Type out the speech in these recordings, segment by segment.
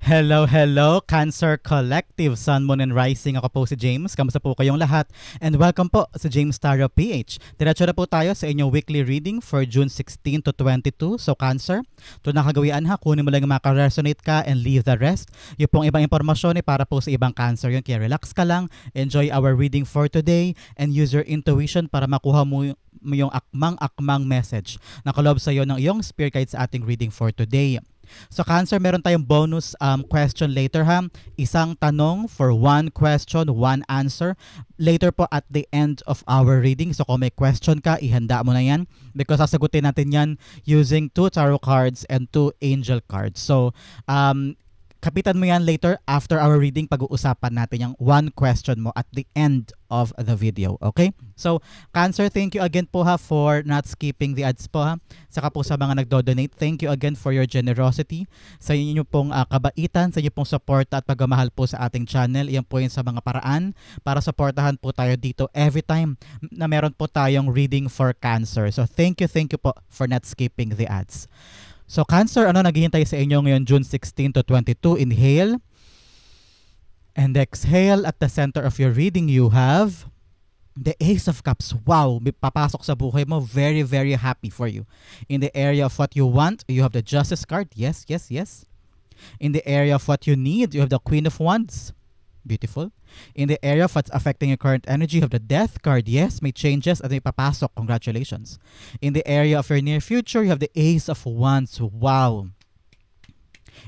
Hello, hello, Cancer Collective, Sun, Moon, and Rising. Ako po si James. Kamusta po kayong lahat? And welcome po sa James Tarot PH. Diretso na po tayo sa inyong weekly reading for June 16 to 22. So, Cancer, ito na kagawian ha. Kunin mo lang yung makaresonate ka and leave the rest. Yung pong ibang impormasyon para po sa ibang Cancer yun. Kaya relax ka lang, enjoy our reading for today, and use your intuition para makuha mo yung akmang message na kalob sa iyo ng iyong spirit guide sa ating reading for today. So Cancer, meron tayong bonus question later ha. Isang tanong for one question, one answer. Later po at the end of our reading. So kung may question ka, ihanda mo na yan. Because sasagutin natin yan using 2 tarot cards and 2 angel cards. So kapitan mo yan later after our reading. Pag-uusapan natin yung one question mo at the end of the video. Okay? So, Cancer, thank you again po ha for not skipping the ads po ha. Saka po sa mga nagdo-donate, thank you again for your generosity. Sa inyo pong kabaitan, sa inyo pong support at pagmamahal po sa ating channel. Yan po yun sa mga paraan para supportahan po tayo dito every time na meron po tayong reading for Cancer. So, thank you po for not skipping the ads. So Cancer, ano naghihintay sa inyo ngayon June 16 to 22? Inhale and exhale. At the center of your reading, you have the Ace of Cups. Wow, papasok sa buhay mo. Very, very happy for you. In the area of what you want, you have the Justice card. Yes. In the area of what you need, you have the Queen of Wands. Beautiful. In the area of what's affecting your current energy, you have the Death card. Yes, may changes at may papasok. Congratulations. In the area of your near future, you have the Ace of Wands. Wow.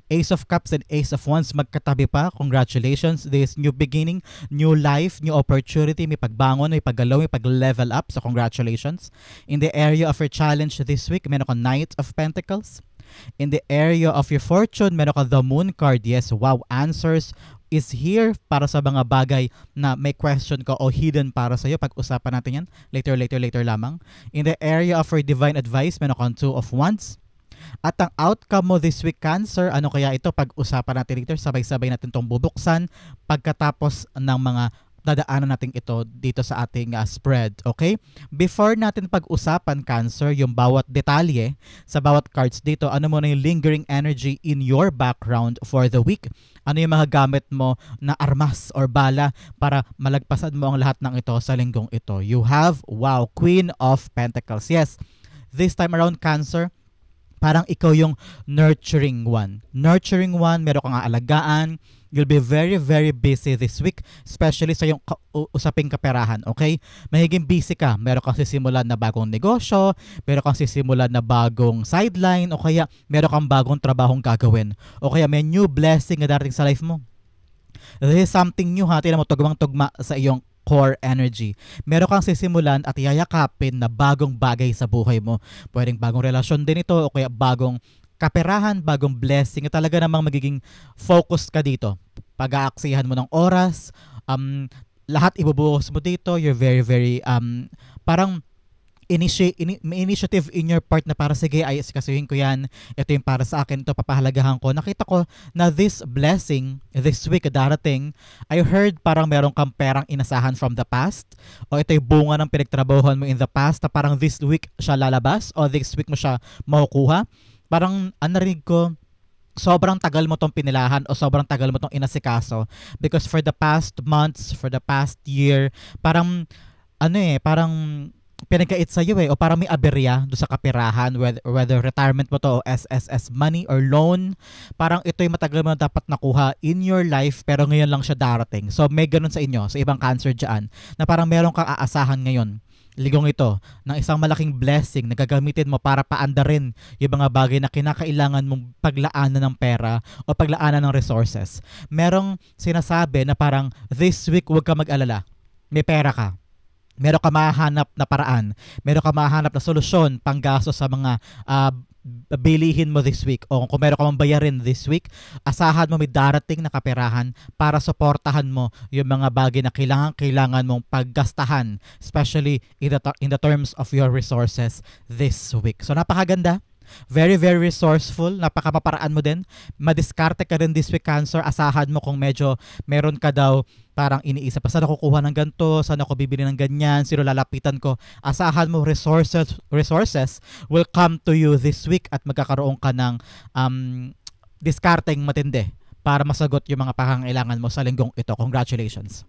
Ace of Cups and Ace of Wands magkatabi pa. Congratulations. This new beginning, new life, new opportunity. May pagbangon, may paggalaw, may pag-level up. So congratulations. In the area of your challenge this week, meron ka Knight of Pentacles. In the area of your fortune, meron ka the Moon card. Yes, wow. Answers is here para sa mga bagay na may question ka o hidden para sa iyo. Pag-usapan natin yan later lamang. In the area of your divine advice, meron kang 2 of Wands. At ang outcome mo this week, Cancer, ano kaya ito? Pag-usapan natin later. Sabay-sabay natin itong bubuksan pagkatapos ng mga dadaanan natin ito dito sa ating spread, okay? Before natin pag-usapan, Cancer, yung bawat detalye sa bawat cards dito, ano muna yung lingering energy in your background for the week? Ano yung mga gamit mo na armas or bala para malagpasan mo ang lahat ng ito sa linggong ito? You have, wow, Queen of Pentacles. Yes, this time around, Cancer, parang ikaw yung nurturing one. Nurturing one, meron kang aalagaan. You'll be very, very busy this week, especially sa yung usaping kaperahan, okay? Mahiging busy ka. Meron kang sisimulan na bagong negosyo, meron kang sisimulan na bagong sideline, o kaya meron kang bagong trabahong gagawin. O kaya may new blessing na darating sa life mo. This is something new ha. Tingnan mo, tugmang-tugma sa iyong core energy. Meron kang sisimulan at yayakapin na bagong bagay sa buhay mo. Pwedeng bagong relasyon din ito o kaya bagong kaperahan, bagong blessing. Talaga namang magiging focused ka dito. Pag-aaksihan mo ng oras, lahat ibubuhos mo dito. You're very, very, parang may initiative in your part na para sige, kasuhin ko yan, ito yung para sa akin, ito papahalagahan ko. Nakita ko na this blessing this week darating, I heard parang meron kang perang inasahan from the past, o ito yung bunga ng pinagtrabahuhan mo in the past na parang this week siya lalabas o this week mo siya makukuha. Parang narinig ko, sobrang tagal mo tong pinilahan o sobrang tagal mo tong inasikaso because for the past months, for the past year, parang parang pinagkait sa iyo o parang may aberya do sa kaperahan, whether retirement mo to o SSS money or loan, parang ito'y matagal mo dapat nakuha in your life pero ngayon lang siya darating. So may ganun sa inyo, sa ibang Cancer dyan, na parang meron kang aasahan ngayon, ligong ito, ng isang malaking blessing na gagamitin mo para paandarin yung mga bagay na kinakailangan mong paglaanan ng pera o paglaanan ng resources. Merong sinasabi na parang this week huwag ka mag-alala, may pera ka. Meron ka mahanap na paraan, meron ka mahanap na solusyon panggasto sa mga bilihin mo this week o kung meron ka mang bayarin this week, asahan mo may darating na kaperahan para suportahan mo yung mga bagay na kailangan mong paggastahan, especially in the terms of your resources this week. So napakaganda. Very, very resourceful. Napakapaparaan mo din. Madiskarte ka rin this week, Cancer. Asahan mo kung medyo meron ka daw parang iniisip pa, saan ako kukuha ng ganito, saan ako bibili ng ganyan, sino lalapitan ko. Asahan mo resources will come to you this week at magkakaroon ka ng diskarteng matindi para masagot yung mga pangangailangan mo sa linggong ito. Congratulations!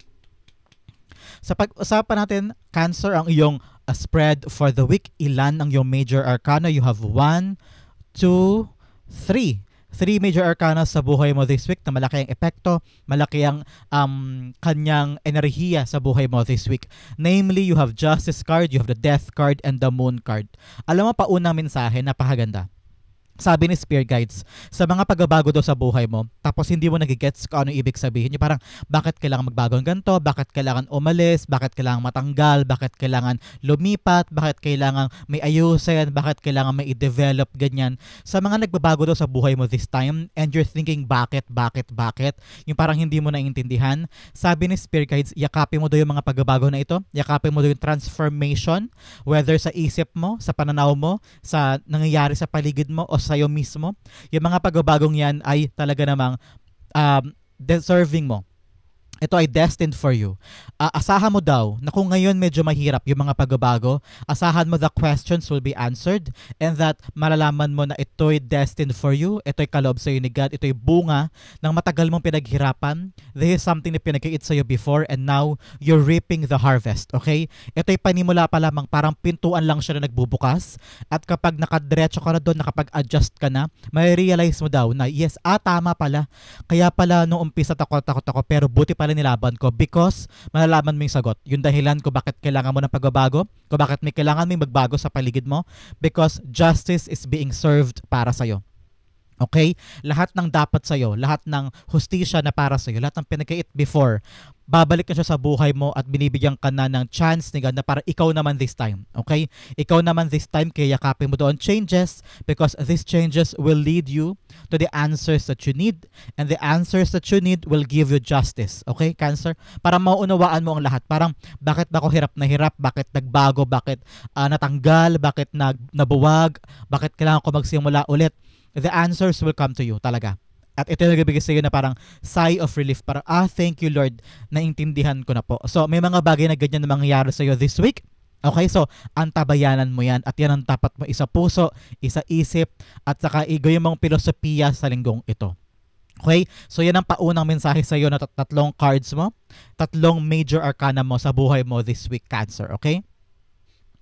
Sa pag-usapan natin, Cancer, ang iyong spread for the week. Ilan ang iyong major arcana? You have 1, 2, 3. 3 major arcana sa buhay mo this week na malaki ang epekto, malaki ang kanyang enerhiya sa buhay mo this week. Namely, you have Justice card, you have the Death card, and the Moon card. Alam mo, paunang mensahe, napakaganda. Sabi ni Spirit Guides, sa mga pagbabago daw sa buhay mo, tapos hindi mo nagigets kung ano ibig sabihin. Yung parang, bakit kailangan magbago ng ganito? Bakit kailangan umalis? Bakit kailangan matanggal? Bakit kailangan lumipat? Bakit kailangan may ayusin? Bakit kailangan may i-develop? Ganyan. Sa mga nagbabago daw sa buhay mo this time, and you're thinking, bakit? Yung parang hindi mo naiintindihan. Sabi ni Spirit Guides, yakapin mo daw yung mga pagbabago na ito. Yakapin mo daw yung transformation, whether sa isip mo, sa pananaw mo, sa nangyayari sa paligid mo, o sa'yo mismo. Yung mga pagbabagong yan ay talaga namang deserving mo. Ito ay destined for you. Asahan mo daw na kung ngayon medyo mahirap yung mga pagbabago, asahan mo the questions will be answered, and that malalaman mo na ito'y destined for you, ito'y kaloob sa'yo ni God, ito'y bunga ng matagal mong pinaghirapan. This is something na pinag-iit sa'yo before, and now you're reaping the harvest. Okay? Ito'y panimula pa lamang, parang pintuan lang siya na nagbubukas, at kapag nakadiretso ka na doon, nakapag-adjust ka na, may realize mo daw na yes, tama pala. Kaya pala nung umpisa takot ako, pero buti pala nilaban ko, because malalaman mo yung sagot. Yung dahilan ko bakit kailangan mo ng pagbabago, kung bakit may kailangan mo magbago sa paligid mo, because justice is being served para sa'yo. Okay? Lahat ng dapat sa'yo, lahat ng hustisya na para sa'yo, lahat ng pinag-iit before, babalik na siya sa buhay mo at binibigyan ka na ng chance ni God na para ikaw naman this time. Okay? Ikaw naman this time, kaya yakapin mo doon changes, because these changes will lead you to the answers that you need, and the answers that you need will give you justice. Okay, Cancer? Para mauunawaan mo ang lahat. Parang, bakit ako hirap na hirap? Bakit nagbago? Bakit natanggal? Bakit nabuwag? Bakit kailangan ko magsimula ulit? The answers will come to you talaga. At ito yung nagbibigay sa iyo na parang sigh of relief. Parang, thank you Lord, naintindihan ko na po. So, may mga bagay na ganyan na mangyayari sa iyo this week. Okay, so, antabayanan mo yan. At yan ang dapat mo isa puso, isa isip, at saka igawin mong filosofiya sa linggong ito. Okay, so yan ang paunang mensahe sa iyo na tatlong cards mo, tatlong major arcana mo sa buhay mo this week, Cancer. Okay?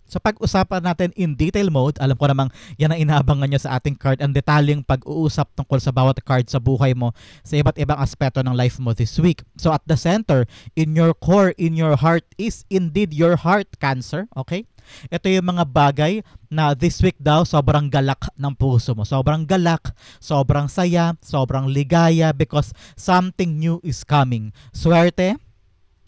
So pag-usapan natin in detail mode, alam ko namang yan ang inaabangan nyo sa ating card, ang detalyeng pag-uusap tungkol sa bawat card sa buhay mo sa iba't ibang aspeto ng life mo this week. So at the center, in your core, in your heart is indeed your heart, Cancer. Okay? Ito yung mga bagay na this week daw sobrang galak ng puso mo. Sobrang galak, sobrang saya, sobrang ligaya because something new is coming. Swerte,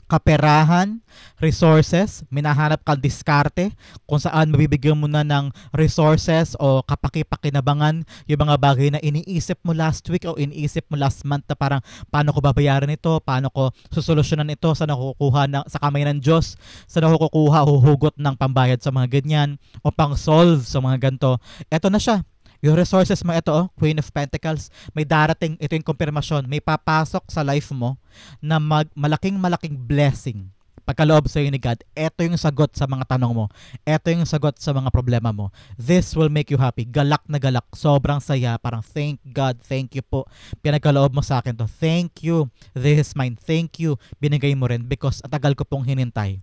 kaperahan, resources, minahanap kang diskarte kung saan mabibigyan mo na ng resources o kapaki-pakinabangan yung mga bagay na iniisip mo last week o iniisip mo last month na parang paano ko babayaran ito, paano ko susolusyonan ito, saan ako kukuha sa kamay ng Diyos, saan ako kukuha huhugot ng pambayad sa mga ganyan o pang-solve sa mga ganito. Eto na siya. Yung resources mo, ito Queen of Pentacles, may darating, ito yung konfirmasyon, may papasok sa life mo na malaking blessing. Pagkaloob sa iyo ni God, ito yung sagot sa mga tanong mo. Ito yung sagot sa mga problema mo. This will make you happy. Galak na galak. Sobrang saya. Parang thank God. Thank you po. Pinagkaloob mo sa akin to. Thank you. This is mine. Thank you. Binigay mo rin because tagal ko pong hinintay.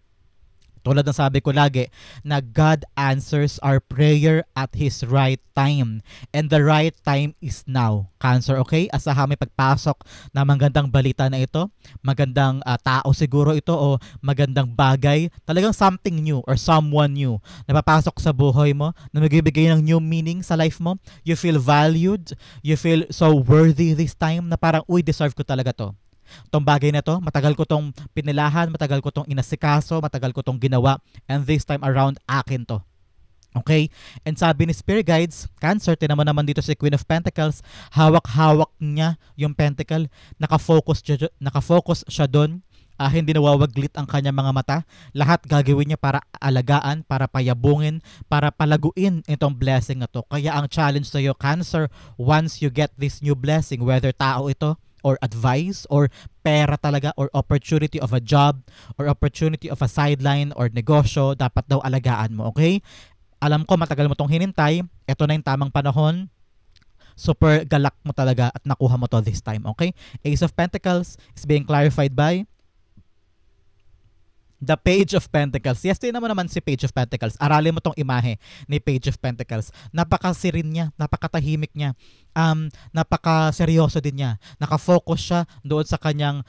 Tulad ng sabi ko lagi, na God answers our prayer at His right time. And the right time is now. Cancer, okay? Asahan may pagpasok na magandang balita na ito. Magandang tao siguro ito o magandang bagay. Talagang something new or someone new na papasok sa buhay mo, na magbibigay ng new meaning sa life mo. You feel valued. You feel so worthy this time na parang, uy, deserve ko talaga to. Tong bagay na to, matagal ko tong pinilahan, matagal ko tong inasikaso, matagal ko tong ginawa, and this time around, akin to. Okay? And sabi ni Spirit Guides, Cancer, tinamo naman dito si Queen of Pentacles, hawak-hawak niya yung pentacle, nakafocus siya doon, hindi nawawaglit ang kanyang mga mata. Lahat gagawin niya para alagaan, para payabungin, para palaguin itong blessing na to. Kaya ang challenge sa iyo, Cancer, once you get this new blessing, whether tao ito, or advice, or pera talaga, or opportunity of a job, or opportunity of a sideline, or negosyo, dapat daw alagaan mo, okay? Alam ko matagal mo tong hinintay, ito na yung tamang panahon. super galak mo talaga at nakuha mo to this time, okay? Ace of Pentacles is being clarified by the Page of Pentacles. Yes, tingnan mo naman si Page of Pentacles. Aralin mo tong imahe ni Page of Pentacles. Napakasirin niya, napakatahimik niya, napakaseryoso din niya. Nakafocus siya doon sa kanyang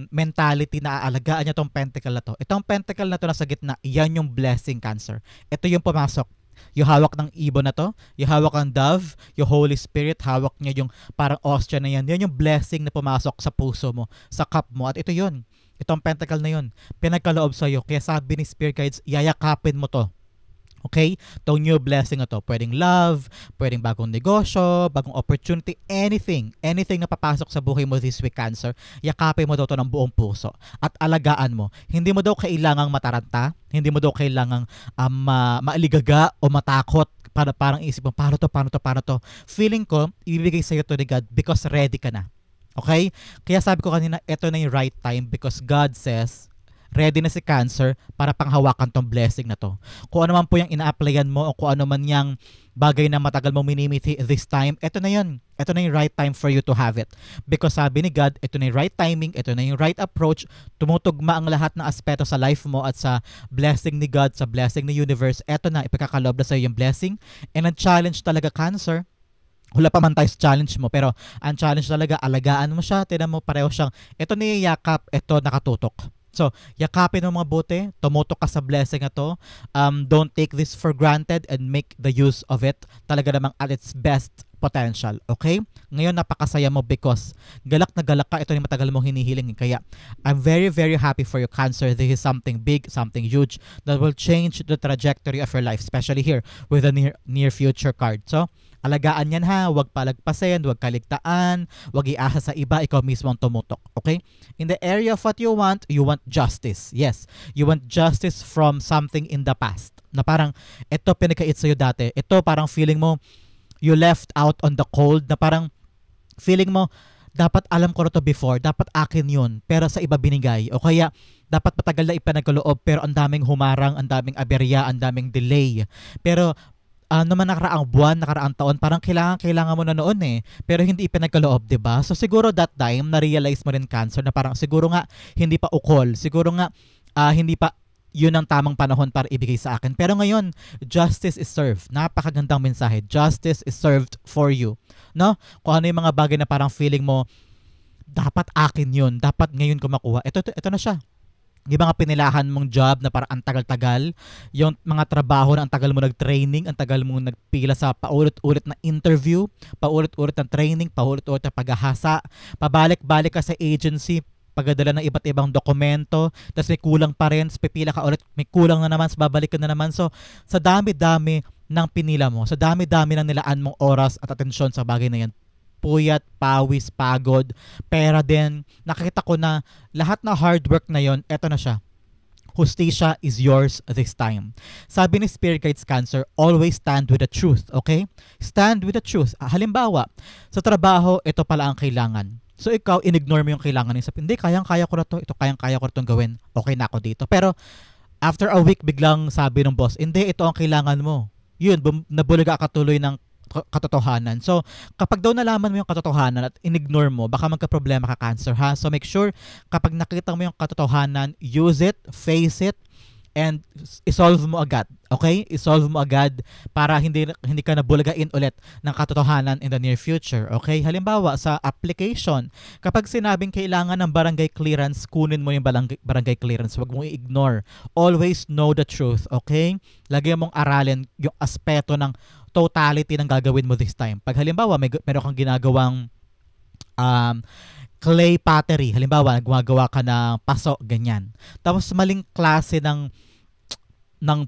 mentality na aalagaan niya tong pentacle na to. Itong pentacle na to nasa gitna, yan yung blessing, Cancer. Ito yung pumasok. Yung hawak ng ibon na to, yung hawak ng dove, yung Holy Spirit, hawak niya yung parang ostya na yan. Yan yung blessing na pumasok sa puso mo, sa cup mo. At ito yun. Itong pentacle na yun, pinagkaloob sa'yo. Kaya sabi ni Spirit Guides, yayakapin mo to. Okay? Itong new blessing na to. Pwedeng love, pwedeng bagong negosyo, bagong opportunity, anything. Anything na papasok sa buhay mo this week, Cancer, yakapin mo daw to ng buong puso. At alagaan mo. Hindi mo daw kailangang mataranta. Hindi mo daw kailangang maaligaga o matakot. Parang isip mo, paano to? Feeling ko, ibibigay sa'yo to ni God because ready ka na. Okay? Kaya sabi ko kanina, ito na yung right time because God says, ready na si Cancer para panghawakan tong blessing na to. Kung ano man po yung ina-applyan mo o kung ano man yung bagay na matagal mo minimiti this time, ito na yun. Ito na yung right time for you to have it. Because sabi ni God, ito na yung right timing, ito na yung right approach, tumutugma ang lahat ng aspeto sa life mo at sa blessing ni God, sa blessing ni universe. Ito na, ipagkakaloob na sa'yo yung blessing. And ang challenge talaga, Cancer, wala pa man tayo sa challenge mo, pero ang challenge talaga, alagaan mo siya, tinan mo pareho siyang, ito niyayakap, ito nakatutok. So, yakapin mo mga buti, tumutok ka sa blessing na to. Don't take this for granted and make the use of it talaga namang at its best potential, okay? Ngayon napakasaya mo because galak na galak ka, ito yung matagal mong hinihiling. Kaya I'm very, very happy for you, Cancer. This is something big, something huge that will change the trajectory of your life, especially here with the near future card. So, alagaan yan ha, huwag palagpasin, huwag kaligtaan, huwag iasa sa iba, ikaw mismo ang tumutok, okay? In the area of what you want justice. Yes, you want justice from something in the past. Na parang, ito pinakait sa'yo dati. Ito parang feeling mo, you left out on the cold, na parang feeling mo, dapat alam ko na to before, dapat akin yun, pero sa iba binigay. O kaya, dapat matagal na ipanagkaloob, pero ang daming humarang, ang daming aberya, ang daming delay. Pero, naman nakaraang buwan, nakaraang taon, parang kailangan mo na noon eh. Pero hindi ipinagkaloob, diba? So siguro that time, na-realize mo rin, Cancer, na parang siguro nga, hindi pa ukol. Siguro nga, hindi pa yun ang tamang panahon para ibigay sa akin. Pero ngayon, justice is served. Napakagandang mensahe. Justice is served for you. No? Kung ano yung mga bagay na parang feeling mo, dapat akin yun. Dapat ngayon ko makuha. Ito na siya. Yung mga pinilahan mong job na parang ang tagal-tagal, yung mga trabaho na ang tagal mo nag-training, ang tagal mo nagpila sa paulit-ulit na interview, paulit-ulit na training, paulit-ulit na paghahasa, pabalik-balik ka sa agency, pagdadala ng iba't ibang dokumento, tapos may kulang pa rin, pipila ka ulit, may kulang na naman, babalik ka na naman. So, sa dami-dami ng pinila mo, sa dami-dami ng nilaan mong oras at atensyon sa bagay na yan, puyat, pawis, pagod, pera din, nakikita ko na lahat na hard work na yon, eto na siya. Hustisya is yours this time. Sabi ni Spirit Guides, Cancer, always stand with the truth, okay? Stand with the truth. Halimbawa, sa trabaho, ito pala ang kailangan. So ikaw, in-ignore mo yung kailangan niya. Hindi, kayang-kaya ko na to. Ito, kayang-kaya ko na itong gawin. Okay na ako dito. Pero, after a week, biglang sabi ng boss, hindi, ito ang kailangan mo. Yun, nabulaga ka tuloy ng katotohanan. So, kapag daw nalaman mo yung katotohanan at in-ignore mo, baka magka-problema ka, Cancer, ha? So, make sure, kapag nakita mo yung katotohanan, use it, face it, and isolve mo agad. Okay? Isolve mo agad para hindi ka nabulagain ulit ng katotohanan in the near future. Okay? Halimbawa, sa application, kapag sinabing kailangan ng barangay clearance, kunin mo yung barangay clearance. Huwag mong i-ignore. Always know the truth. Okay? Lagyan mong aralin yung aspeto ng totality ng gagawin mo this time. Pag halimbawa, meron kang ginagawang clay pottery. Halimbawa, gumagawa ka ng paso, ganyan. Tapos maling klase ng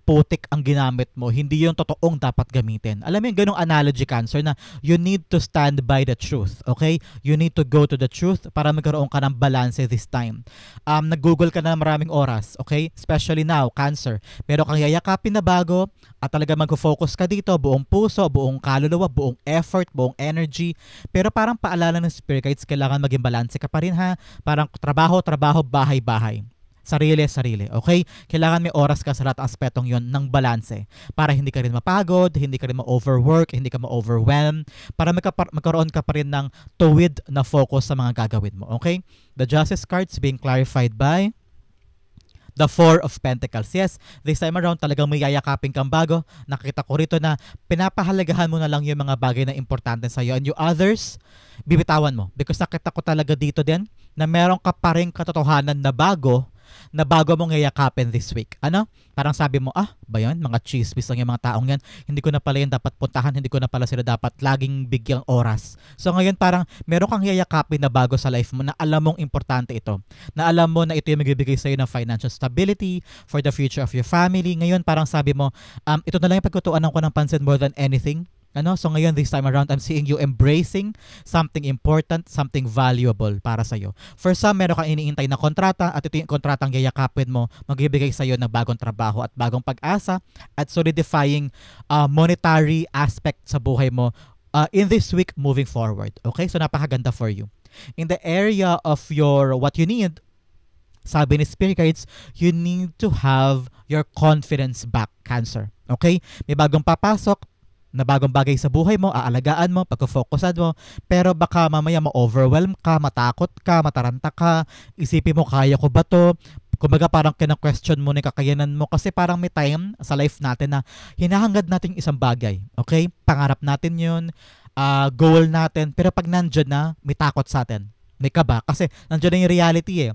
putik ang ginamit mo, hindi yung totoong dapat gamitin. Alam mo yung ganong analogy, Cancer, na you need to stand by the truth, okay? You need to go to the truth para magkaroon ka ng balance this time. Nag-google ka na maraming oras, okay? Especially now, Cancer. Pero kang yayakapin na bago at talaga mag-focus ka dito, buong puso, buong kaluluwa, buong effort, buong energy. Pero parang paalala ng Spirit Guides, kailangan maging balance ka pa rin, ha? Parang trabaho, bahay, bahay. Sarili, okay? Kailangan may oras ka sa lahat ng aspetong yon ng balanse para hindi ka rin mapagod, hindi ka rin ma-overwork, hindi ka ma-overwhelm, para magkaroon ka pa rin ng tuwid na focus sa mga gagawin mo, okay? The Justice cards being clarified by the Four of Pentacles. Yes, this time around talagang may yayakapin kang bago. Nakita ko rito na pinapahalagahan mo na lang yung mga bagay na importante sa'yo, and yung others, bibitawan mo. Because nakita ko talaga dito din na meron ka pa rin katotohanan na bago mong yayakapin this week. Ano? Parang sabi mo, ba yun? Mga chismis lang yung mga taong yan. Hindi ko na pala yan dapat puntahan. Hindi ko na pala sila dapat laging bigyang oras. So ngayon parang meron kang yayakapin na bago sa life mo na alam mong importante ito. Na alam mo na ito yung magbibigay sa'yo ng financial stability for the future of your family. Ngayon parang sabi mo, ito na lang yung pagkutuanan ko ng pansin more than anything. Ano? So ngayon, this time around, I'm seeing you embracing something important, something valuable para sa'yo. For some, meron kang iniintay na kontrata at ito yung kontratang yayakapin mo, magbibigay sa'yo ng bagong trabaho at bagong pag-asa at solidifying monetary aspect sa buhay mo in this week moving forward. Okay? So napakaganda for you. In the area of what you need, sabi ni Spirit Guides, you need to have your confidence back, Cancer. Okay? May bagong papasok na bagong bagay sa buhay mo, aalagaan mo, pagka-focusan mo, pero baka mamaya ma-overwhelm ka, matakot ka, mataranta ka, isipin mo, kaya ko ba to? Kumbaga parang kina-question mo na kakayanan mo kasi parang may time sa life natin na hinahangad natin isang bagay. Okay? Pangarap natin yun, goal natin, pero pag nandyan na, may takot sa atin. May kaba kasi nandyan na yung reality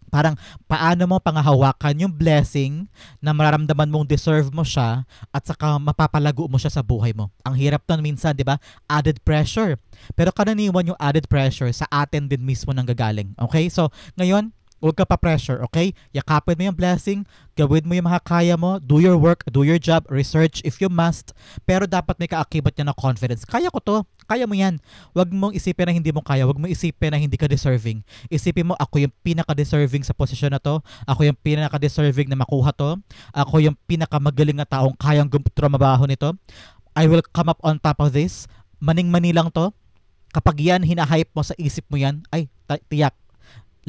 Parang paano mo pangahawakan yung blessing na mararamdaman mong deserve mo siya at saka mapapalago mo siya sa buhay mo. Ang hirap nun minsan, di ba? Added pressure. Pero karaniwan yung added pressure sa atin din mismo nang gagaling. Okay? So, ngayon, huwag ka pa pressure, okay? Yakapin mo yung blessing, gawin mo yung makakaya mo, do your work, do your job, research if you must, pero dapat may kaakibat niya na confidence. Kaya ko to, kaya mo yan. Huwag mong isipin na hindi mo kaya, huwag mong isipin na hindi ka deserving. Isipin mo, ako yung pinaka-deserving sa posisyon na to, ako yung pinaka-deserving na makuha to, ako yung pinaka-magaling na taong kayang trumabaho nito, I will come up on top of this, maning-mani lang to, kapag yan, hinahype mo sa isip mo yan, ay, tiyak,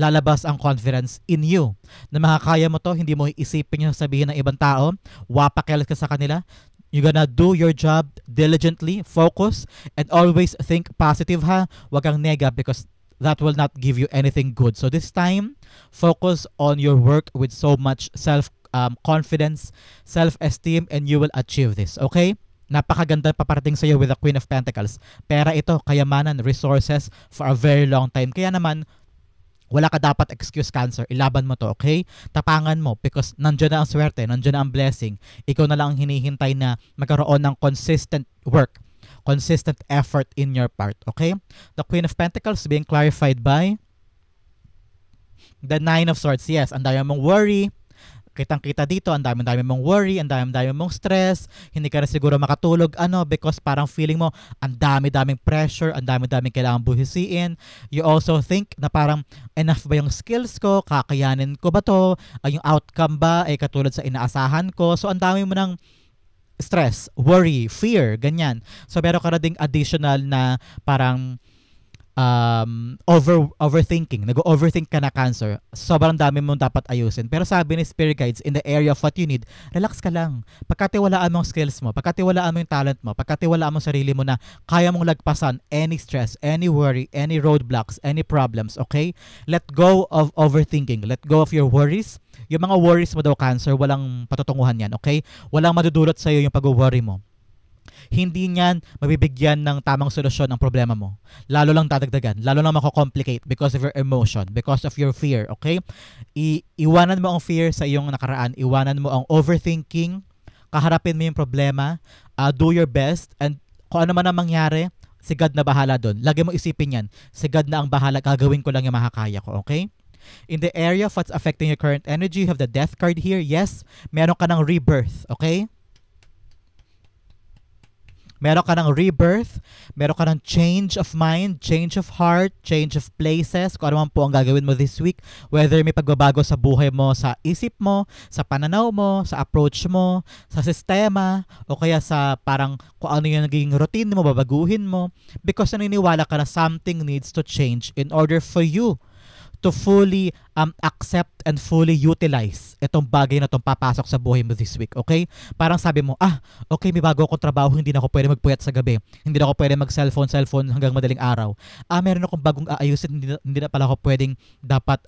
lalabas ang confidence in you. Na makakaya mo to, hindi mo isipin yung sabihin ng ibang tao, wapakel ka sa kanila. You're gonna do your job diligently, focus, and always think positive ha. Huwag kang nega because that will not give you anything good. So this time, focus on your work with so much self-confidence, self-esteem, and you will achieve this. Okay? Napakaganda paparating sa iyo with the Queen of Pentacles. Pera ito, kayamanan, resources for a very long time. Kaya naman, wala ka dapat excuse, Cancer. Ilaban mo to, okay? Tapangan mo because nandiyan na ang swerte, nandiyan na ang blessing. Ikaw na lang ang hinihintay na magkaroon ng consistent work, consistent effort in your part, okay? The Queen of Pentacles being clarified by the Nine of Swords. Yes, ang dami mong worry. Kitang-kita dito, ang dami-dami mong worry, ang dami-dami mong stress, hindi ka na siguro makatulog, because parang feeling mo, ang dami-daming pressure, ang dami-daming kailangan buhisiin. You also think na parang, enough ba yung skills ko, kakayanin ko ba to, yung outcome ba ay katulad sa inaasahan ko, so ang dami mo ng stress, worry, fear, ganyan. So meron ka na ding additional na parang, overthinking. Nag-overthink ka na, Cancer. Sobrang dami mong dapat ayusin. Pero sabi ni Spirit Guides, in the area of what you need, relax ka lang. Pagkatiwalaan mo ang skills mo, pagkatiwalaan mo yung talent mo, pagkatiwalaan mo sarili mo na kaya mong lagpasan any stress, any worry, any roadblocks, any problems, okay? Let go of overthinking. Let go of your worries. Yung mga worries mo daw, Cancer, walang patutunguhan yan, okay? Walang madudulot sa'yo yung pag-worry mo. Hindi niyan mabibigyan ng tamang solusyon ang problema mo. Lalo lang dadagdagan, lalo lang mako-complicate because of your emotion, because of your fear, okay? Iwanan mo ang fear sa iyong nakaraan, iwanan mo ang overthinking, kaharapin mo yung problema, do your best, and kung ano man ang mangyari, si God na bahala doon. Lagi mo isipin yan, si God na ang bahala, gagawin ko lang yung makakaya ko, okay? In the area of what's affecting your current energy, you have the Death card here. Yes, meron ka ng rebirth, okay? Meron ka ng rebirth, meron ka ng change of mind, change of heart, change of places, kung ano man po ang gagawin mo this week, whether may pagbabago sa buhay mo, sa isip mo, sa pananaw mo, sa approach mo, sa sistema, o kaya sa parang kung ano yung naging routine mo, babaguhin mo, because naniniwala ka na something needs to change in order for you to fully accept and fully utilize itong bagay na itong papasok sa buhay mo this week, okay? Parang sabi mo, okay, may bago akong trabaho, hindi na ako pwede magpuyat sa gabi, hindi na ako pwede mag-cellphone hanggang madaling araw. Meron akong bagong aayusin, hindi na pala ako pwedeng dapat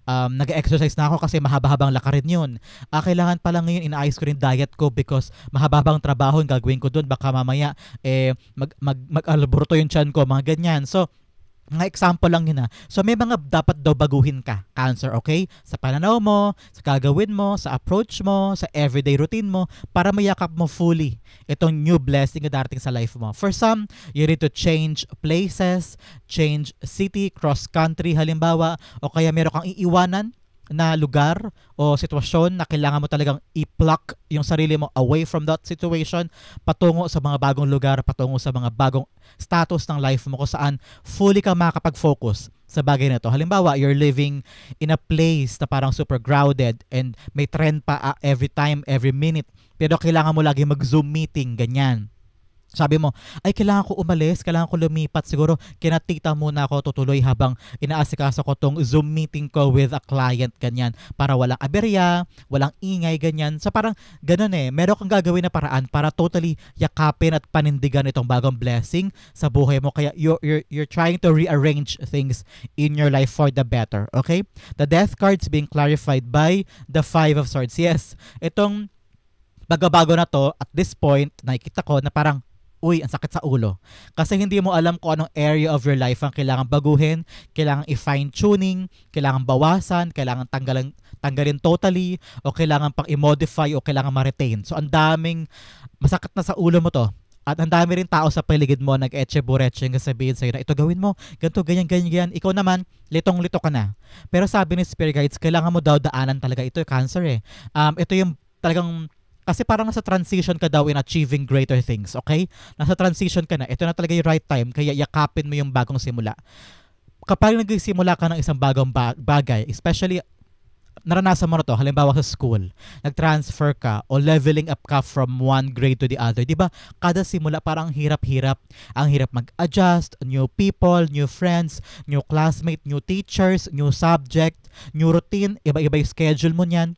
nag-exercise na ako kasi mahaba-habang lakarin yun. Kailangan pala ngayon inaayos ko rin diet ko because mahaba-habang trabaho yung gagawin ko dun, baka mamaya mag-alborto yung tiyan ko, mga ganyan. So, mga example lang yun. So may mga dapat daw baguhin ka, Cancer, okay? Sa pananaw mo, sa gagawin mo, sa approach mo, sa everyday routine mo, para mayakap mo fully itong new blessing na darating sa life mo. For some, you need to change places, change city, cross country halimbawa, o kaya meron kang iiwanan na lugar o sitwasyon na kailangan mo talagang i-pluck yung sarili mo away from that situation patungo sa mga bagong lugar, patungo sa mga bagong status ng life mo kung saan fully ka makakapag-focus sa bagay na to. Halimbawa, you're living in a place na parang super crowded and may trend pa every time, every minute, pero kailangan mo lagi mag-Zoom meeting, ganyan. Sabi mo, ay kailangan ko umalis, kailangan ko lumipat, siguro kinatita muna ako tutuloy habang inaasikaso ko tong Zoom meeting ko with a client, ganyan, para walang aberya, walang ingay, ganyan. So parang ganun meron kang gagawin na paraan para totally yakapin at panindigan itong bagong blessing sa buhay mo. Kaya you're trying to rearrange things in your life for the better, okay? The Death card's being clarified by the Five of Swords. Yes, itong pagbabago na to, at this point, nakikita ko na parang ang sakit sa ulo. Kasi hindi mo alam kung anong area of your life ang kailangan baguhin, kailangan i-fine tuning, kailangan bawasan, kailangan tanggalin totally, o kailangan pang i-modify, o kailangan ma-retain. So, ang daming masakit na sa ulo mo to. At ang dami rin tao sa paligid mo nag-etche-bureche yung sabihin sa'yo na ito gawin mo, ganito, ganyan, ganyan. Ikaw naman, litong-lito ka na. Pero sabi ni Spirit Guides, kailangan mo daw daanan talaga. Ito yung Cancer ito yung talagang kasi parang nasa transition ka daw in achieving greater things, okay? Nasa transition ka na. Ito na talaga yung right time, kaya yakapin mo yung bagong simula. Kapag nagsimula ka ng isang bagong bagay, especially naranasan mo na to, halimbawa sa school, nag-transfer ka o leveling up ka from one grade to the other, di ba? Kada simula parang hirap-hirap. Ang hirap mag-adjust, new people, new friends, new classmate, new teachers, new subject, new routine, iba-iba yung schedule mo niyan.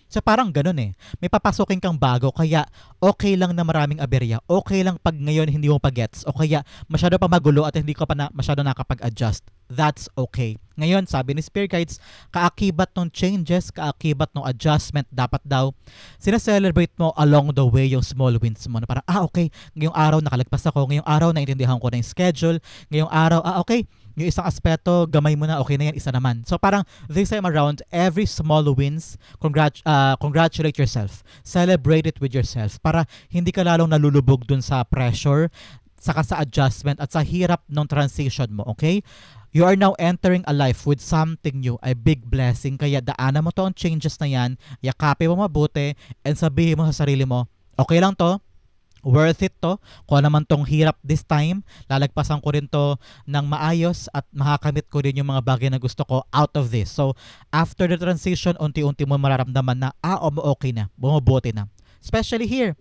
So parang ganun may papasukin kang bago, kaya okay lang na maraming aberya, okay lang pag ngayon hindi mo pa-gets, o kaya masyado pa magulo at hindi ko pa masyado nakapag-adjust. That's okay. Ngayon, sabi ni Spirit Guides, kaakibat ng changes, kaakibat ng adjustment, dapat daw sinaselebrate mo along the way yung small wins mo. Na parang, okay, ngayong araw nakalagpas ako, ngayong araw naintindihan ko na yung schedule, ngayong araw, okay, yung isang aspeto, gamay mo na, okay na yan, isa naman. So parang this time around, every small wins, congratulate yourself. Celebrate it with yourself para hindi ka lalong nalulubog dun sa pressure, saka sa adjustment at sa hirap ng transition mo, okay? You are now entering a life with something new, a big blessing. Kaya daanan mo to ang changes na yan, yakapin mo mabuti, and sabihin mo sa sarili mo, okay lang to, worth it to, kung naman tong hirap this time, lalagpasan ko rin to ng maayos at makakamit ko rin yung mga bagay na gusto ko out of this. So, after the transition, unti-unti mo mararamdaman na, okay na, bumubuti na. Especially here,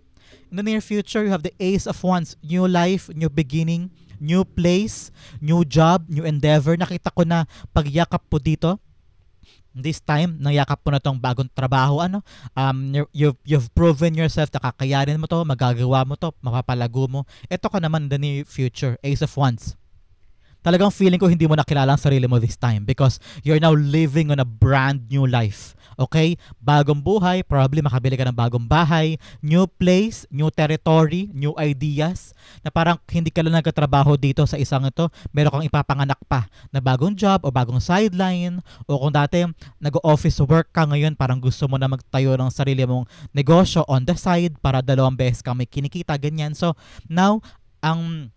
in the near future, you have the Ace of Wands, new life, new beginning, new place, new job, new endeavor. Nakita ko na pagyakap po dito, this time, nayakap po na tong bagong trabaho, you've proven yourself na kakayanin mo to, magagawa mo to, mapapalago mo. Ito ka naman the near future, Ace of Wands. Talagang feeling ko hindi mo nakilala ang sarili mo this time because you're now living on a brand new life. Okay? Bagong buhay, probably makabili ka ng bagong bahay, new place, new territory, new ideas, na parang hindi ka lang nagkatrabaho dito sa isang ito, meron kang ipapanganak pa na bagong job o bagong sideline, o kung dati nag-office work ka ngayon, parang gusto mo na magtayo ng sarili mong negosyo on the side para 2 beses kang may kinikita, ganyan. So, now, ang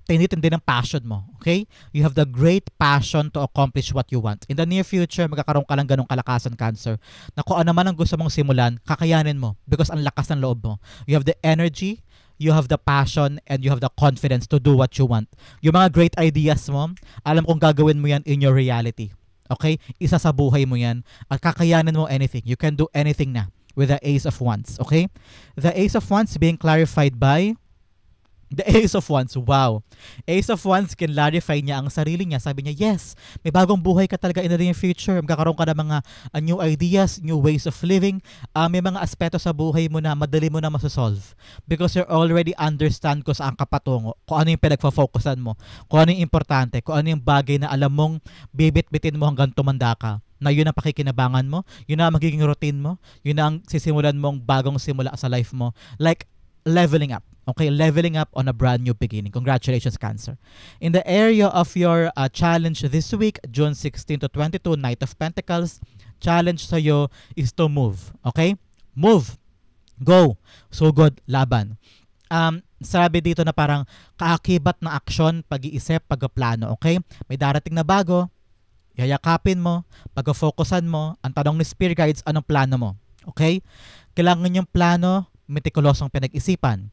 tinitindi ng passion mo, okay? You have the great passion to accomplish what you want. In the near future, magkakaroon ka lang ganong kalakasan, Cancer, na kung ano man ang gusto mong simulan, kakayanin mo because ang lakas ng loob mo. You have the energy, you have the passion, and you have the confidence to do what you want. Yung mga great ideas mo, alam kong gagawin mo yan in your reality. Okay? Isa sa buhay mo yan at kakayanin mo anything. You can do anything na with the Ace of Wands. Okay? The Ace of Wands being clarified by The Ace of Wands, wow. Ace of Wands, kinlarify niya ang sarili niya. Sabi niya, yes, may bagong buhay ka talaga in the near future. Magkakaroon ka ng mga new ideas, new ways of living. May mga aspeto sa buhay mo na madali mo na masasolve. Because you already understand kung saan ka patungo, kung ano yung pinagpa-focusan mo, kung ano yung importante, kung ano yung bagay na alam mong bibit-bitin mo hanggang tumanda ka. Na yun ang pakikinabangan mo, yun ang magiging routine mo, yun ang sisimulan mong bagong simula sa life mo. Like, leveling up. Okay, leveling up on a brand new beginning. Congratulations, Cancer. In the area of your challenge this week, June 16 to 22, Knight of Pentacles, challenge sa'yo is to move. Okay? Move. Go. So good. Laban. Sabi dito na parang kaakibat na aksyon, pag-iisip, pagplano. Okay? May darating na bago, yayakapin mo, pag-focusan mo, ang tanong ni Spirit Guides, anong plano mo? Okay? Kailangan yung plano, metikulosong pinag-isipan.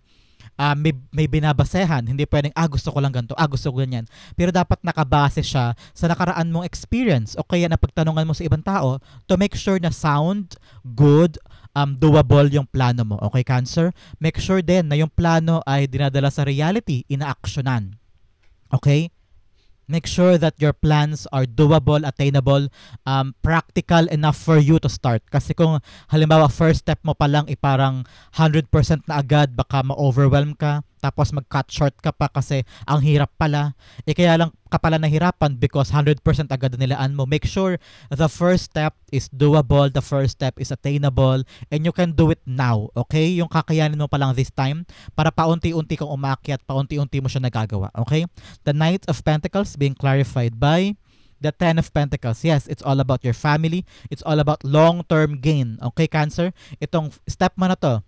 May binabasehan, hindi pwedeng, gusto ko lang ganito, gusto ko ganyan. Pero dapat nakabase siya sa nakaraan mong experience o kaya napagtanungan mo sa ibang tao to make sure na sound, good, doable yung plano mo. Okay, Cancer? Make sure din na yung plano ay dinadala sa reality, ina-actionan. Okay? Make sure that your plans are doable, attainable, practical enough for you to start. Kasi kung halimbawa first step mo pa lang parang 100% na agad, baka ma-overwhelm ka, tapos mag-cut short ka pa kasi ang hirap pala. Kaya lang ka pala nahirapan because 100% agad nilaan mo. Make sure the first step is doable, the first step is attainable, and you can do it now. Okay? Yung kakayanin mo pa lang this time para paunti-unti kang umakyat, paunti-unti mo siya nagagawa. Okay? The Knight of Pentacles being clarified by the Ten of Pentacles. Yes, it's all about your family. It's all about long-term gain. Okay, Cancer? Itong step mo na to,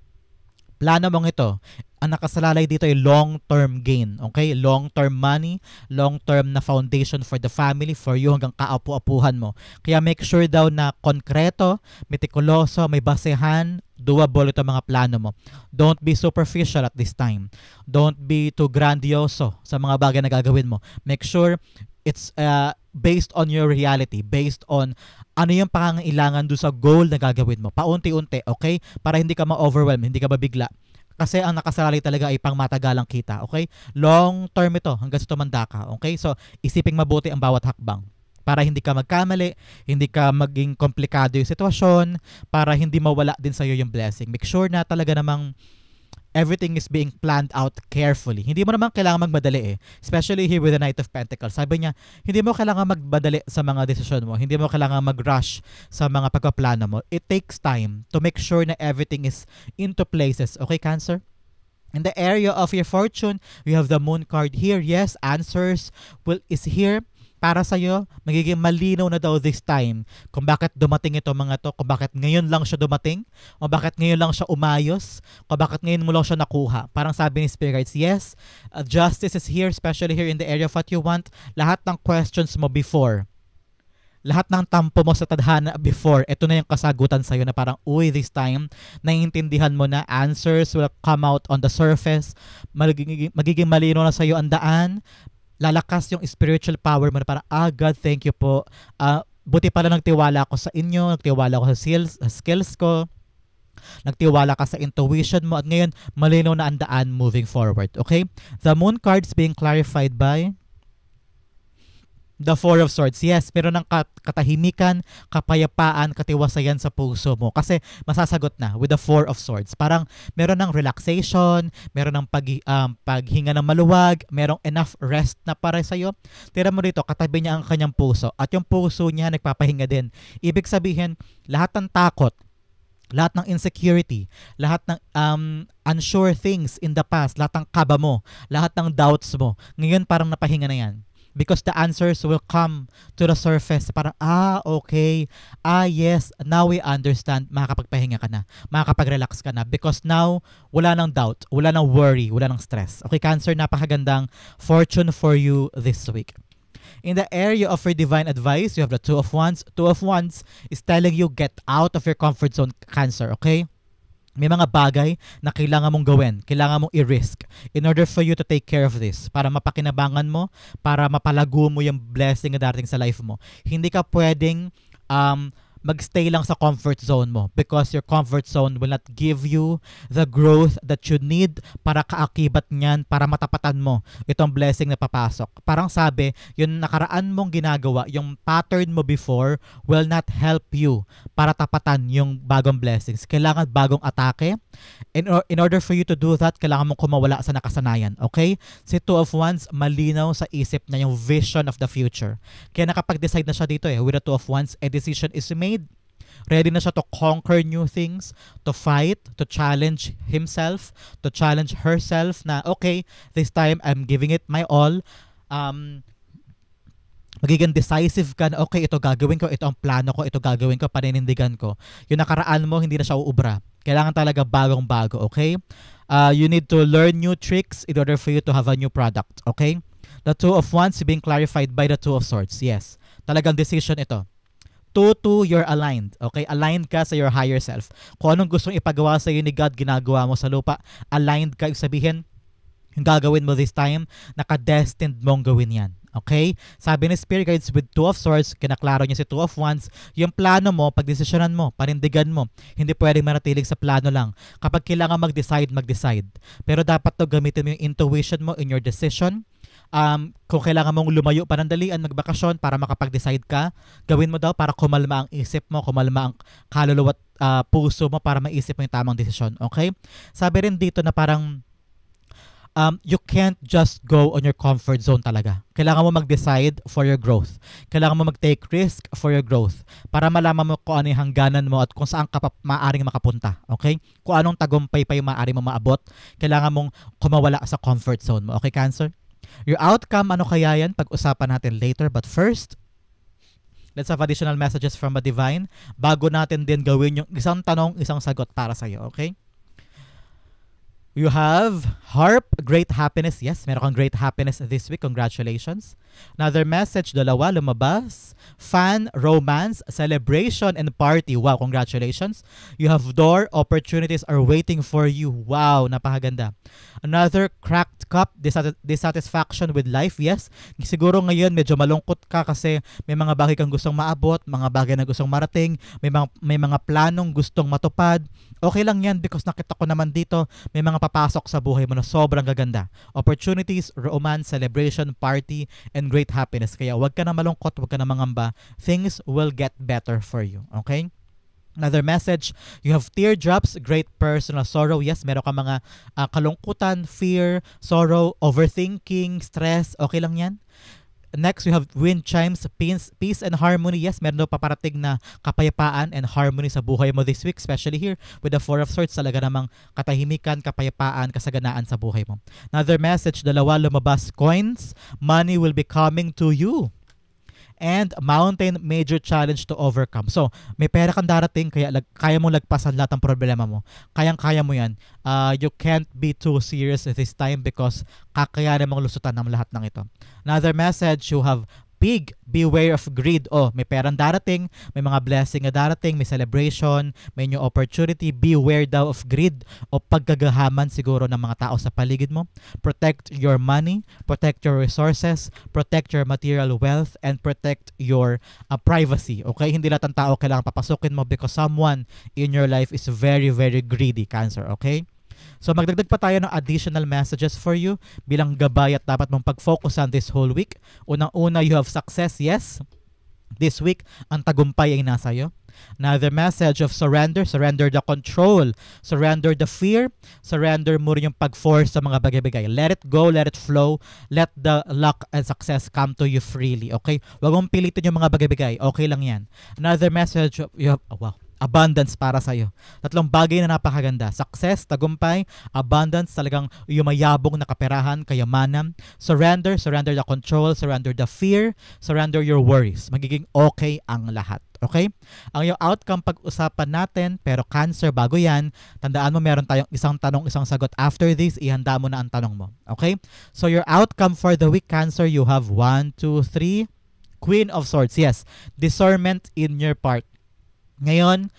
plano mong ito, ang nakasalalay dito ay long-term gain. Okay? Long-term money, long-term na foundation for the family, for you hanggang kaapu-apuhan mo. Kaya make sure daw na konkreto, metikuloso, may basehan, doable ito mga plano mo. Don't be superficial at this time. Don't be too grandioso sa mga bagay na gagawin mo. Make sure it's based on your reality, based on ano yung pangangailangan doon sa goal na gagawin mo. Paunti-unti, okay? Para hindi ka ma-overwhelm, hindi ka mabigla. Kasi ang nakasalalay talaga ay pangmatagalang kita, okay? Long term ito hanggang sa tumanda ka, okay? So, isiping mabuti ang bawat hakbang para hindi ka magkamali, hindi ka maging komplikado yung sitwasyon, para hindi mawala din sa'yo yung blessing. Make sure na talaga namang everything is being planned out carefully. Hindi mo naman kailangan magmadali Especially here with the Knight of Pentacles. Sabi niya, hindi mo kailangan magmadali sa mga desisyon mo. Hindi mo kailangan mag-rush sa mga pagpaplano mo. It takes time to make sure na everything is into places. Okay, Cancer? In the area of your fortune, we have the Moon card here. Yes, answers is here. Para sa'yo, magiging malinaw na daw this time kung bakit dumating ito mga to, kung bakit ngayon lang siya dumating, o bakit ngayon lang siya umayos, o bakit ngayon mo lang siya nakuha. Parang sabi ni Spirit Guides, yes, justice is here, especially here in the area of what you want. Lahat ng questions mo before, lahat ng tampo mo sa tadhana before, ito na yung kasagutan sa'yo na parang, uy, this time, naiintindihan mo na, answers will come out on the surface, magiging malinaw na sa'yo ang daan, lalakas yung spiritual power mo na parang, God, thank you po. Buti pala nagtiwala ako sa inyo, nagtiwala ako sa skills ko, nagtiwala ka sa intuition mo, at ngayon, malinaw na ang daan moving forward. Okay? The Moon cards being clarified by the Four of Swords. Yes, meron ng katahimikan, kapayapaan, katiwasayan sa puso mo. Kasi masasagot na with the Four of Swords. Parang meron ng relaxation, meron ng paghinga ng maluwag, merong enough rest na para sa'yo. Tira mo dito, katabi niya ang kanyang puso. At yung puso niya nagpapahinga din. Ibig sabihin, lahat ng takot, lahat ng insecurity, lahat ng unsure things in the past, lahat ng kaba mo, lahat ng doubts mo, ngayon parang napahinga na yan. Because the answers will come to the surface. Parang, okay. Yes, now we understand. Makakapagpahinga ka na. Makakapag-relax ka na. Because now, wala nang doubt, wala nang worry, wala nang stress. Okay, Cancer, napakagandang fortune for you this week. In the area of your divine advice, you have the Two of Wands. Two of Wands is telling you, get out of your comfort zone, Cancer, okay? May mga bagay na kailangan mong gawin, kailangan mong i-risk in order for you to take care of this, para mapakinabangan mo, para mapalago mo yung blessing na darating sa life mo. Hindi ka pwedeng magstay lang sa comfort zone mo because your comfort zone will not give you the growth that you need para kaakibat niyan, para matapatan mo itong blessing na papasok. Parang sabi, yung nakaraan mong ginagawa, yung pattern mo before will not help you para tapatan yung bagong blessings. Kailangan bagong atake. In order for you to do that, kailangan mong kumawala sa nakasanayan. Okay? Si Two of Wands, malinaw sa isip na yung vision of the future. Kaya nakapag-decide na siya dito with the Two of Wands, a decision is made. Ready na siya to conquer new things, to fight, to challenge himself, to challenge herself na, okay, this time I'm giving it my all. Magiging decisive ka na, okay, ito gagawin ko, ito ang plano ko, ito gagawin ko, paninindigan ko. Yung nakaraan mo, hindi na siya uubra. Kailangan talaga bagong-bago, okay? You need to learn new tricks in order for you to have a new product, okay? The Two of Wands being clarified by the Two of Swords. Yes, talagang decision ito. Two, you're aligned, okay? Aligned ka sa your higher self. Kung anong gustong ipagawa sa iyo ni God, ginagawa mo sa lupa. Aligned ka, sabihin, yung gagawin mo this time, naka-destined mong gawin yan. Okay? Sabi ni Spirit Guides with Two of Swords, kinaklaro niya si Two of Wands, yung plano mo, pagdesisyonan mo, panindigan mo, hindi pwedeng manatilig sa plano lang. Kapag kailangan mag-decide, mag-decide. Pero dapat to gamitin mo yung intuition mo in your decision. Kung kailangan mong lumayo panandalian, magbakasyon para makapag-decide ka, gawin mo daw para kumalma ang isip mo, kumalma ang kaluluwa at puso mo para maisip mo yung tamang desisyon. Okay? Sabi rin dito na parang you can't just go on your comfort zone talaga. Kailangan mo mag-decide for your growth. Kailangan mo mag-take risk for your growth para malaman mo kung ano yung hangganan mo at kung saan ka maaaring makapunta. Okay? Kung anong tagumpay pa yung maaari mo maabot, kailangan mong kumawala sa comfort zone mo. Okay, Cancer? Your outcome, ano kaya yan? Pag-usapan natin later. But first, let's have additional messages from the Divine bago natin din gawin yung isang tanong, isang sagot para sa'yo. Okay? You have Harp, great happiness. Yes, meron kang great happiness this week. Congratulations. Another message, dalawa, lumabas. Fan, romance, celebration, and party. Wow, congratulations. You have door, opportunities are waiting for you. Wow, napakaganda. Another cracked cup, dissatisfaction with life. Yes, siguro ngayon medyo malungkot ka kasi may mga bagay kang gustong maabot, mga bagay na gustong marating, may mga planong gustong matupad. Okay lang yan because nakita ko naman dito, may mga papasok sa buhay mo na sobrang gaganda. Opportunities, romance, celebration, party, and great happiness. Kaya wag ka na malungkot, wag ka na mangamba. Things will get better for you. Okay? Another message, you have teardrops, great personal sorrow. Yes, meron ka mga kalungkutan, fear, sorrow, overthinking, stress. Okay lang yan. Next, we have wind chimes, peace and harmony. Yes, meron daw paparating na kapayapaan and harmony sa buhay mo this week, especially here with the Four of Swords, talaga namang katahimikan, kapayapaan, kasaganaan sa buhay mo. Another message, dalawa, lumabas, coins, money will be coming to you. And mountain, major challenge to overcome. So, may pera kang darating, kaya kaya mong lagpasan lahat ng problema mo. Kayang-kaya mo yan. You can't be too serious this time because kakayanin mong lusutan ng lahat ng ito. Another message, you have big, beware of greed. Oh, may perang darating, may mga blessing na darating, may celebration, may new opportunity. Beware daw of greed o paggagahaman siguro ng mga tao sa paligid mo. Protect your money, protect your resources, protect your material wealth, and protect your privacy. Okay? Hindi lahat ng tao kailangan papasukin mo because someone in your life is very, very greedy, Cancer. Okay? So magdagdag pa tayo ng additional messages for you bilang gabay at dapat mong pag-focusan this whole week. Unang-una, you have success, yes. This week, ang tagumpay ay nasa iyo. Another message of surrender, surrender the control, surrender the fear, surrender mo rin yung pag-force sa mga bagay-bagay. Let it go, let it flow, let the luck and success come to you freely, okay? Huwag mong pilitin yung mga bagay-bagay, okay lang yan. Another message, you have, abundance para sa iyo. Tatlong bagay na napakaganda. Success, tagumpay, abundance, talagang yumayabong na kaperahan, kayamanan. Surrender, surrender the control, surrender the fear, surrender your worries. Magiging okay ang lahat. Okay? Ang yung outcome pag-usapan natin, pero Cancer, bago yan, tandaan mo meron tayong isang tanong, isang sagot. After this, ihanda mo na ang tanong mo. Okay? So your outcome for the week, Cancer, you have 1, 2, 3, Queen of Swords. Yes, discernment in your part. Ngayon,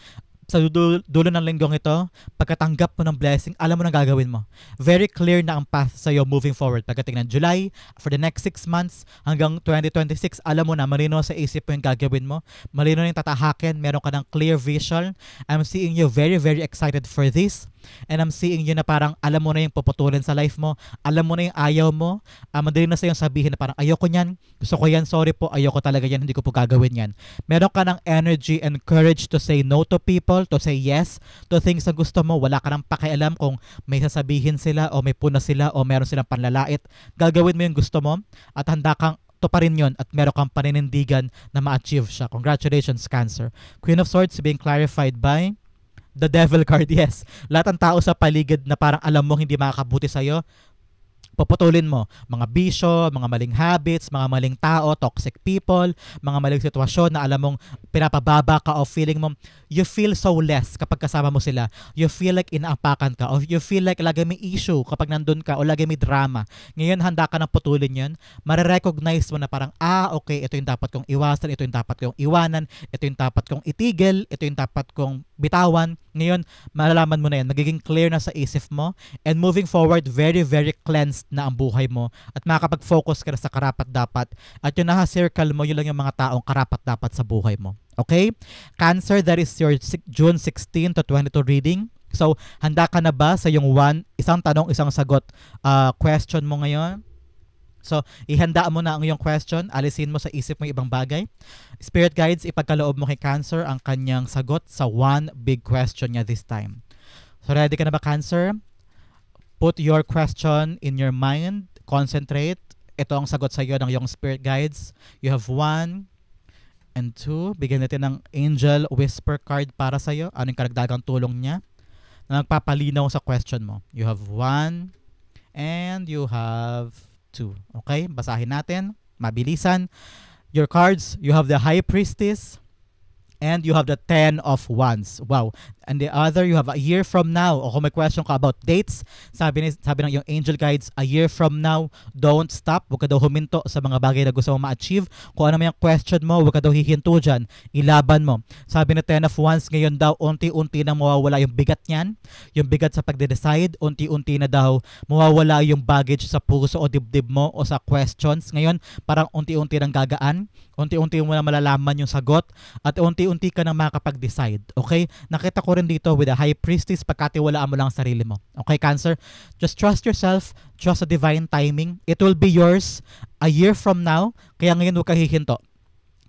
sa dulo ng linggong ito, pagkatanggap mo ng blessing, alam mo na gagawin mo. Very clear na ang path sa'yo moving forward. Pagdating ng July, for the next 6 months, hanggang 2026, alam mo na, malino sa isip mo yung gagawin mo. Malino na yung tatahakin, meron ka ng clear vision. I'm seeing you very, very excited for this. And I'm seeing you na parang alam mo na yung puputulin sa life mo. Alam mo na yung ayaw mo. Madali na sa'yo sabihin na parang ayoko niyan. Gusto ko yan. Sorry po. Ayoko talaga yan. Hindi ko po gagawin yan. Meron ka ng energy and courage to say no to people, to say yes to things na gusto mo. Wala ka nang pakialam kung may sasabihin sila o may puna sila o meron silang panlalait. Gagawin mo yung gusto mo at handa kang to pa rin yun at meron kang paninindigan na ma-achieve siya. Congratulations, Cancer. Queen of Swords being clarified by the Devil card, yes. Lahat ng tao sa paligid na parang alam mo hindi makakabuti sa'yo, puputulin mo. Mga bisyo, mga maling habits, mga maling tao, toxic people, mga maling sitwasyon na alam mong pinapababa ka o feeling mo, you feel so less kapag kasama mo sila. You feel like inaapakan ka o you feel like lagi may issue kapag nandun ka o lagi may drama. Ngayon, handa ka ng putulin yun. Marirecognize mo na parang, okay, ito yung dapat kong iwasan, ito yung dapat kong iwanan, ito yung dapat kong itigil, ito yung dapat kong bitawan. Ngayon, malalaman mo na yan. Magiging clear na sa isip mo. And moving forward, very, very cleansed na ang buhay mo. At makakapag-focus ka na sa karapat-dapat. At yung naka-circle mo, yun lang yung mga taong karapat-dapat sa buhay mo. Okay? Cancer, that is your June 16 to 22 reading. So, handa ka na ba sa yung isang tanong, isang sagot question mo ngayon? So, ihanda mo na ang iyong question, alisin mo sa isip mo ibang bagay. Spirit guides, ipagkaloob mo kay Cancer ang kanyang sagot sa one big question niya this time. So, ready ka na ba, Cancer? Put your question in your mind, concentrate. Ito ang sagot sa iyo ng iyong spirit guides. You have 1 and 2. Bigyan natin ng Angel Whisper card para sa iyo. Ano yung karagdagang tulong niya na nagpapalinaw sa question mo? You have 1 and you have 2. Okay? Basahin natin. Mabilisan. Your cards, you have the High Priestess and you have the 10 of Wands. Wow. And the other, you have a year from now. O kung may question ka about dates, sabi ng yung angel guides, a year from now, don't stop. Huwag ka daw huminto sa mga bagay na gusto mo ma-achieve. Kung ano may question mo, huwag ka daw hihinto dyan. Ilaban mo. Sabi ni 10 of Wands, ngayon daw, unti-unti na mawawala yung bigat niyan. Yung bigat sa pagde-decide, unti-unti na daw mawawala yung baggage sa puso o dibdib mo o sa questions. Ngayon, parang unti-unti nang gagaan. Unti-unti mo na malalaman yung sagot at unti-unti ka nang makakapag-decide. Okay? Nakita ko rin dito with the High Priestess, pagkatiwalaan mo lang ang sarili mo. Okay, Cancer? Just trust yourself, trust the divine timing. It will be yours a year from now, kaya ngayon huwag ka hihinto.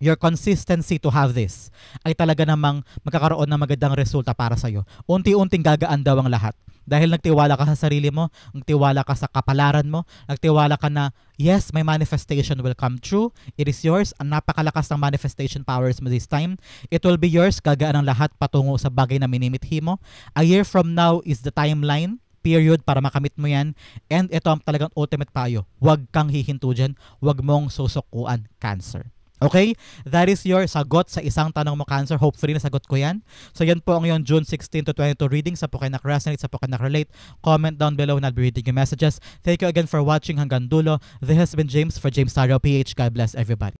Your consistency to have this ay talaga namang magkakaroon ng magandang resulta para sa'yo. Unti-unting gagaan daw ang lahat. Dahil nagtiwala ka sa sarili mo, nagtiwala ka sa kapalaran mo, nagtiwala ka na, yes, my manifestation will come true. It is yours. Ang napakalakas ng manifestation powers mo this time. It will be yours. Gagaan ang lahat patungo sa bagay na minimithi mo. A year from now is the timeline period para makamit mo yan. And ito ang talagang ultimate payo. Huwag kang hihinto dyan. Huwag mong susukuan, Cancer. Okay? That is your sagot sa isang tanong mo, Cancer. Hopefully, nasagot ko yan. So, yan po ang yung June 16 to 22 reading. Sa po kayo nak-resonate, sa po kayo nak-relate. Comment down below and I'll be reading your messages. Thank you again for watching hanggang dulo. This has been James for James Tarot PH. God bless everybody.